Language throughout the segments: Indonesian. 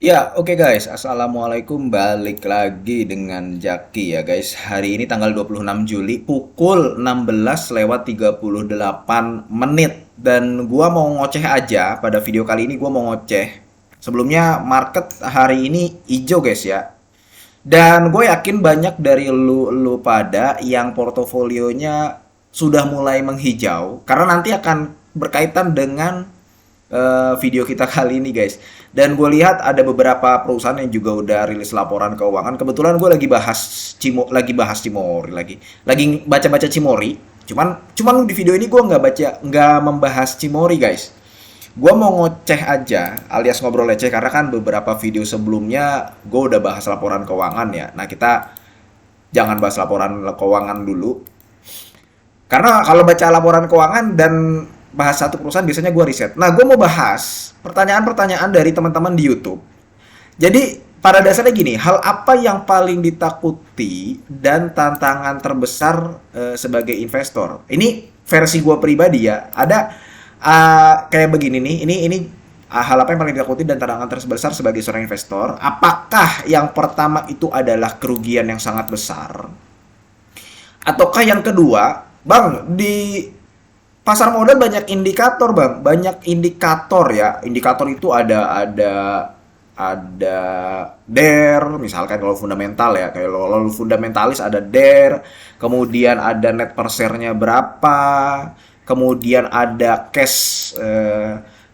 Ya, oke guys. Assalamualaikum. Balik lagi dengan Jaki ya guys. Hari ini tanggal 26 Juli pukul 16:38. Dan gua mau ngoceh aja pada video kali ini gua mau ngoceh. Sebelumnya market hari ini hijau guys ya. Dan gue yakin banyak dari lu pada yang portofolionya sudah mulai menghijau karena nanti akan berkaitan dengan video kita kali ini guys. Dan gue lihat ada beberapa perusahaan yang juga udah rilis laporan keuangan. Kebetulan gue lagi bahas Cimori lagi baca-baca Cimori. Cuman di video ini gue nggak membahas Cimori guys. Gue mau ngoceh aja alias ngobrol receh karena kan beberapa video sebelumnya gue udah bahas laporan keuangan ya. Nah, kita jangan bahas laporan keuangan dulu karena kalau baca laporan keuangan dan bahas satu perusahaan biasanya gue riset. Nah, gue mau bahas pertanyaan-pertanyaan dari teman-teman di YouTube. Jadi pada dasarnya gini, hal apa yang paling ditakuti dan tantangan terbesar sebagai investor? Ini versi gue pribadi ya. Ada kayak begini nih. Ini hal apa yang paling ditakuti dan tantangan terbesar sebagai seorang investor? Apakah yang pertama itu adalah kerugian yang sangat besar? Ataukah yang kedua, Bang, di pasar modal banyak indikator, Bang. Banyak indikator ya. Indikator itu ada DER, misalkan kalau fundamental ya. Kalau fundamentalis ada DER, kemudian ada net per share-nya berapa, kemudian ada cash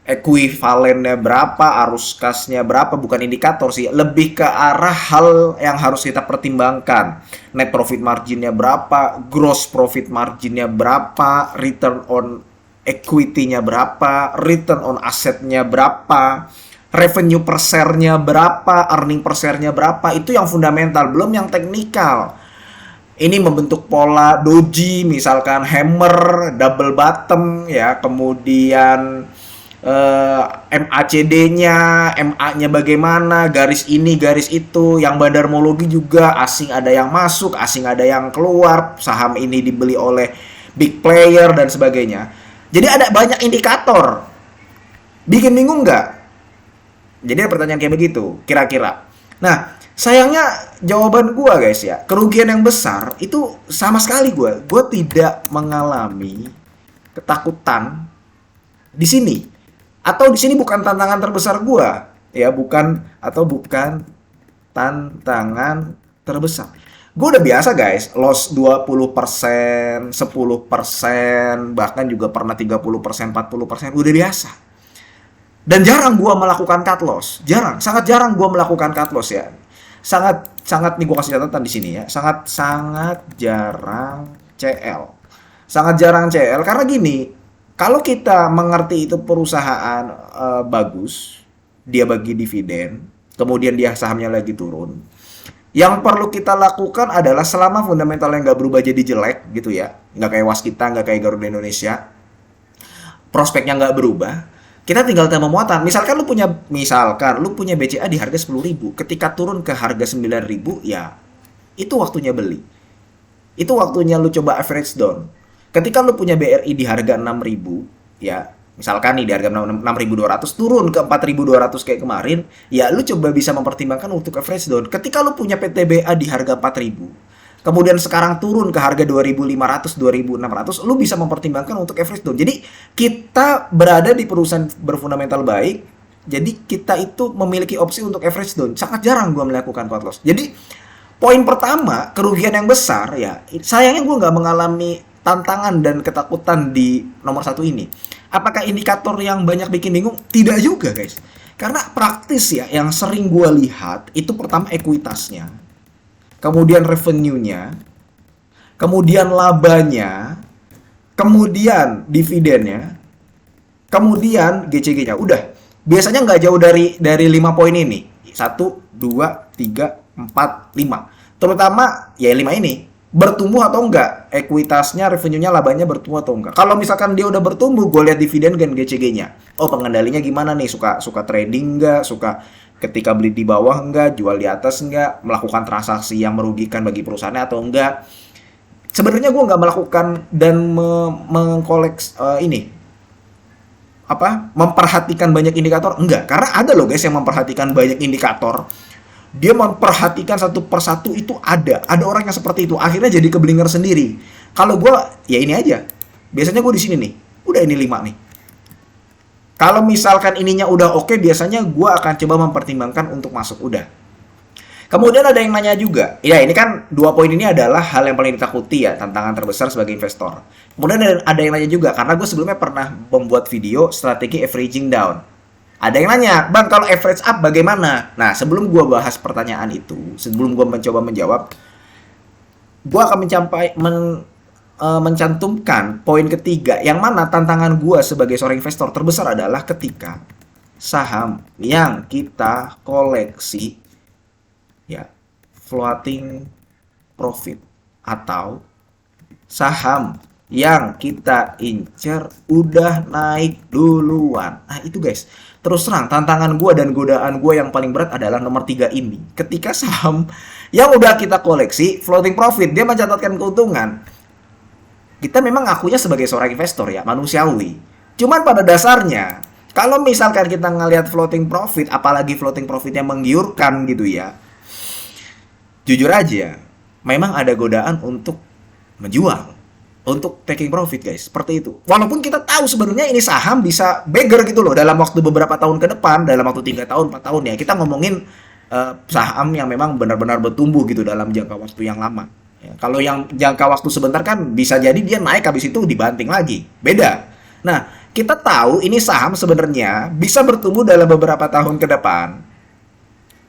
ekuivalennya berapa, arus kasnya berapa, bukan indikator sih, lebih ke arah hal yang harus kita pertimbangkan. Net profit marginnya berapa, gross profit marginnya berapa, return on equity-nya berapa, return on asset-nya berapa, revenue per share-nya berapa, earning per share-nya berapa, itu yang fundamental, belum yang teknikal. Ini membentuk pola doji, misalkan hammer, double bottom, ya, kemudian MACD-nya, MA-nya bagaimana, garis ini, garis itu, yang bandarmologi juga, asing ada yang masuk, asing ada yang keluar, saham ini dibeli oleh big player, dan sebagainya. Jadi ada banyak indikator. Bikin bingung nggak? Jadi ada pertanyaan kayak begitu, kira-kira. Nah, sayangnya jawaban gua guys ya, kerugian yang besar itu sama sekali gua tidak mengalami ketakutan di sini. Atau di sini bukan tantangan terbesar gua, ya, bukan tantangan terbesar. Gue udah biasa guys, loss 20%, 10%, bahkan juga pernah 30%, 40%, udah biasa. Dan jarang gue melakukan cut loss. Jarang, sangat jarang gue melakukan cut loss ya. Sangat sangat nih gue kasih catatan di sini ya. Sangat sangat jarang CL. Sangat jarang CL karena gini, kalau kita mengerti itu perusahaan bagus, dia bagi dividen, kemudian dia sahamnya lagi turun. Yang perlu kita lakukan adalah selama fundamentalnya nggak berubah jadi jelek gitu ya, nggak kayak Waskita, nggak kayak Garuda Indonesia, prospeknya nggak berubah, kita tinggal tambah muatan. Misalkan lu punya BCA di harga 10.000, ketika turun ke harga 9.000, ya itu waktunya beli. Itu waktunya lu coba average down. Ketika lu punya BRI di harga 6.000, ya misalkan nih di harga 6.200 turun ke 4.200 kayak kemarin, ya lu coba bisa mempertimbangkan untuk average down. Ketika lu punya PTBA di harga 4.000, kemudian sekarang turun ke harga 2.500, 2.600, lu bisa mempertimbangkan untuk average down. Jadi kita berada di perusahaan berfundamental baik, jadi kita itu memiliki opsi untuk average down. Sangat jarang gue melakukan cut loss. Jadi poin pertama, kerugian yang besar ya, sayangnya gue nggak mengalami tantangan dan ketakutan di nomor satu ini. Apakah indikator yang banyak bikin bingung? Tidak juga guys. Karena praktis ya, yang sering gue lihat itu pertama ekuitasnya, kemudian revenue-nya, kemudian labanya, kemudian dividennya, kemudian GCG-nya. Udah, biasanya nggak jauh dari 5 poin ini. Satu, dua, tiga, empat, lima. Terutama ya 5 ini. Bertumbuh atau enggak? Ekuitasnya, revenue-nya, labanya bertumbuh atau enggak? Kalau misalkan dia udah bertumbuh, gue lihat dividen dan GCG-nya. Oh, pengendalinya gimana nih? Suka trading enggak? Suka ketika beli di bawah enggak? Jual di atas enggak? Melakukan transaksi yang merugikan bagi perusahaannya atau enggak? Sebenarnya gue nggak mengkoleks ini memperhatikan banyak indikator? Enggak, karena ada loh guys yang memperhatikan banyak indikator. Dia memperhatikan satu persatu, itu ada orang yang seperti itu, akhirnya jadi keblinger sendiri. Kalau gue ya ini aja, biasanya gue di sini nih, udah ini 5 nih. Kalau misalkan ininya udah oke, biasanya gue akan coba mempertimbangkan untuk masuk, udah. Kemudian ada yang nanya juga, ya ini kan 2 poin ini adalah hal yang paling ditakuti ya, tantangan terbesar sebagai investor. Kemudian ada yang nanya juga, karena gue sebelumnya pernah membuat video strategi averaging down. Ada yang nanya, Bang, kalau average up bagaimana? Nah, sebelum gue bahas pertanyaan itu, sebelum gue mencoba menjawab, gue akan mencantumkan poin ketiga, yang mana tantangan gue sebagai seorang investor terbesar adalah ketika saham yang kita koleksi, ya, floating profit, atau saham yang kita incer udah naik duluan. Nah itu guys, terus terang tantangan gue dan godaan gue yang paling berat adalah nomor 3 ini. Ketika saham yang udah kita koleksi floating profit, dia mencatatkan keuntungan, kita memang akunya sebagai seorang investor ya, manusiawi. Cuman pada dasarnya, kalau misalkan kita ngelihat floating profit, apalagi floating profit yang menggiurkan gitu ya, jujur aja, memang ada godaan untuk menjual, untuk taking profit guys, seperti itu. Walaupun kita tahu sebenarnya ini saham bisa beggar gitu loh dalam waktu beberapa tahun ke depan, dalam waktu 3 tahun, 4 tahun ya. Kita ngomongin saham yang memang benar-benar bertumbuh gitu dalam jangka waktu yang lama. Ya, kalau yang jangka waktu sebentar kan bisa jadi dia naik habis itu dibanting lagi. Beda. Nah, kita tahu ini saham sebenarnya bisa bertumbuh dalam beberapa tahun ke depan.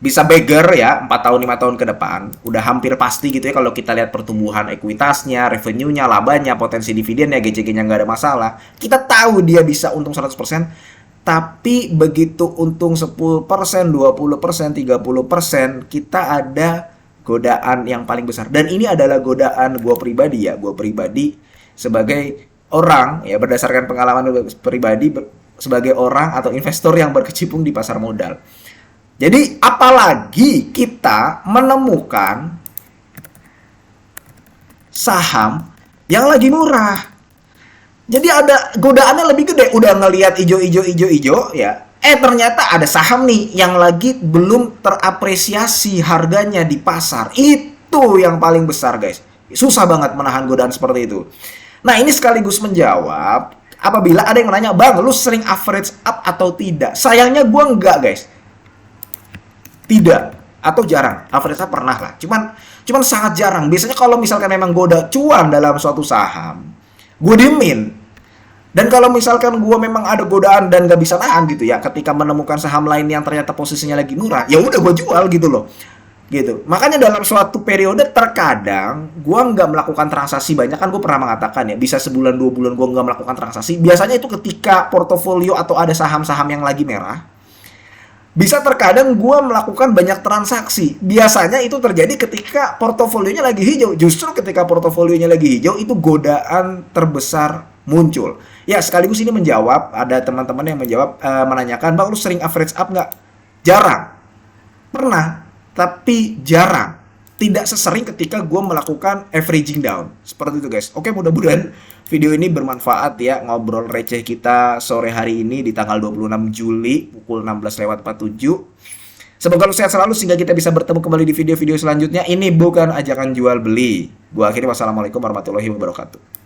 Bisa beggar ya, 4 tahun 5 tahun ke depan, udah hampir pasti gitu ya kalau kita lihat pertumbuhan ekuitasnya, revenue-nya, labanya, potensi dividennya, GCG-nya nggak ada masalah. Kita tahu dia bisa untung 100%, tapi begitu untung 10%, 20%, 30%, kita ada godaan yang paling besar. Dan ini adalah godaan gue pribadi ya, gue pribadi sebagai orang ya, berdasarkan pengalaman pribadi sebagai orang atau investor yang berkecimpung di pasar modal. Jadi apalagi kita menemukan saham yang lagi murah. Jadi ada godaannya lebih gede. Udah ngelihat ijo ya. Ternyata ada saham nih yang lagi belum terapresiasi harganya di pasar. Itu yang paling besar guys. Susah banget menahan godaan seperti itu. Nah ini sekaligus menjawab apabila ada yang menanya, Bang, lu sering average up atau tidak? Sayangnya gue enggak guys. Tidak, atau jarang. Average up pernah lah, cuman sangat jarang. Biasanya kalau misalkan memang gue udah cuan dalam suatu saham, gue diemin. Dan kalau misalkan gue memang ada godaan dan gak bisa nahan gitu ya, ketika menemukan saham lain yang ternyata posisinya lagi murah, ya udah gue jual gitu loh. Gitu. Makanya dalam suatu periode terkadang gue nggak melakukan transaksi banyak, kan gue pernah mengatakan ya, bisa sebulan 2 bulan gue nggak melakukan transaksi. Biasanya itu ketika portofolio atau ada saham-saham yang lagi merah. Bisa terkadang gue melakukan banyak transaksi. Biasanya itu terjadi ketika portofolionya lagi hijau. Justru ketika portofolionya lagi hijau, itu godaan terbesar muncul. Ya, sekaligus ini menjawab, ada teman-teman yang menjawab, menanyakan, Bang, lu sering average up nggak? Jarang. Pernah, tapi jarang. Tidak sesering ketika gue melakukan averaging down. Seperti itu guys. Oke, mudah-mudahan video ini bermanfaat ya. Ngobrol receh kita sore hari ini di tanggal 26 Juli pukul 16:47. Semoga lu sehat selalu sehingga kita bisa bertemu kembali di video-video selanjutnya. Ini bukan ajakan jual beli. Gua akhiri, wassalamualaikum warahmatullahi wabarakatuh.